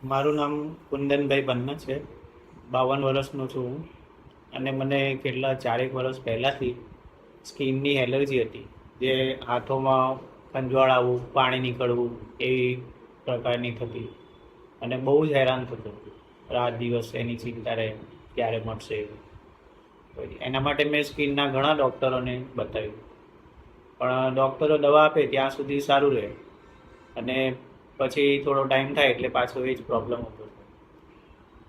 મારું નામ કુંદનભાઈ પન્ના છે. 52 વર્ષનો છું હું. અને મને કેટલા 4 વર્ષ પહેલાંથી સ્કિનની એલર્જી હતી, જે હાથોમાં ખંજવાળ આવવું, પાણી નીકળવું એવી પ્રકારની થતી, અને બહુ જ હેરાન થતો. રાત દિવસ એની ચિંતા રહે ક્યારે મટશે એવું. એના માટે મેં સ્કિનના ઘણા ડૉક્ટરોને બતાવ્યું, પણ ડૉક્ટરો દવા આપે ત્યાં સુધી સારું રહે, અને પછી થોડો ટાઈમ થાય એટલે પાછો એ જ પ્રોબ્લેમ ઊભો થાય.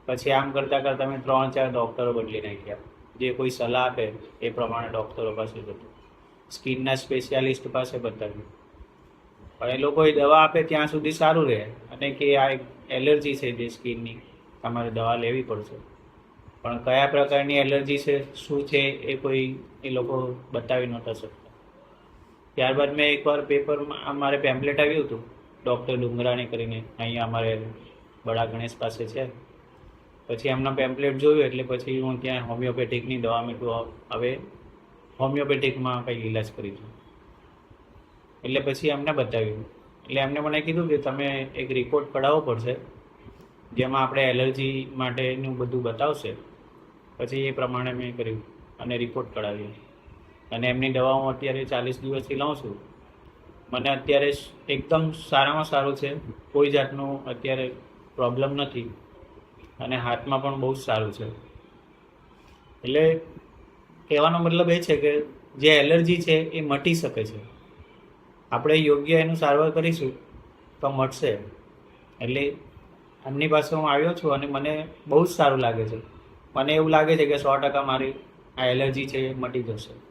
પછી આમ કરતાં કરતાં મેં 3-4 ડૉક્ટરો બદલી નાખ્યા. જે કોઈ સલાહ આપે એ પ્રમાણે ડૉક્ટરો પાસે જતો, સ્કિનના સ્પેશિયાલિસ્ટ પાસે બતાવ્યું, પણ એ લોકો એ દવા આપે ત્યાં સુધી સારું રહે, અને કે આ એક એલર્જી છે જે સ્કિનની, તમારે દવા લેવી પડશે. પણ કયા પ્રકારની એલર્જી છે, શું છે, એ કોઈ એ લોકો બતાવી નહોતા શકતા. ત્યારબાદ મેં એકવાર પેપરમાં અમારે પેમ્પલેટ આવ્યું હતું, ડૉક્ટર ડુંગરાણી કરીને, અહીંયા અમારે બડા ગણેશ પાસે છે. પછી એમના પેમ્પલેટ જોયું એટલે પછી હું ત્યાં હોમિયોપેથિકની દવા મેં કહ્યું હવે હોમિયોપેથિકમાં કંઈ ઈલાજ કરીશું. એટલે પછી એમને બતાવ્યું, એટલે એમને મને કીધું કે તમે એક રિપોર્ટ કઢાવવો પડશે, જેમાં આપણે એલર્જી માટેનું બધું બતાવશે. પછી એ પ્રમાણે મેં કર્યું અને રિપોર્ટ કઢાવ્યો, અને એમની દવા હું અત્યારે 40 દિવસથી લઉં છું. મને અત્યારે એકદમ સારામાં સારું છે, કોઈ જાતનું અત્યારે પ્રોબ્લેમ નથી, અને હાથમાં પણ બહુ જ સારું છે. એટલે કહેવાનો મતલબ એ છે કે જે એલર્જી છે એ મટી શકે છે, આપણે યોગ્ય એનું સારવાર કરીશું તો મટશે. એટલે એમની પાસે હું આવ્યો છું અને મને બહુ જ સારું લાગે છે. મને એવું લાગે છે કે 100% મારી આ એલર્જી છે એ મટી જશે.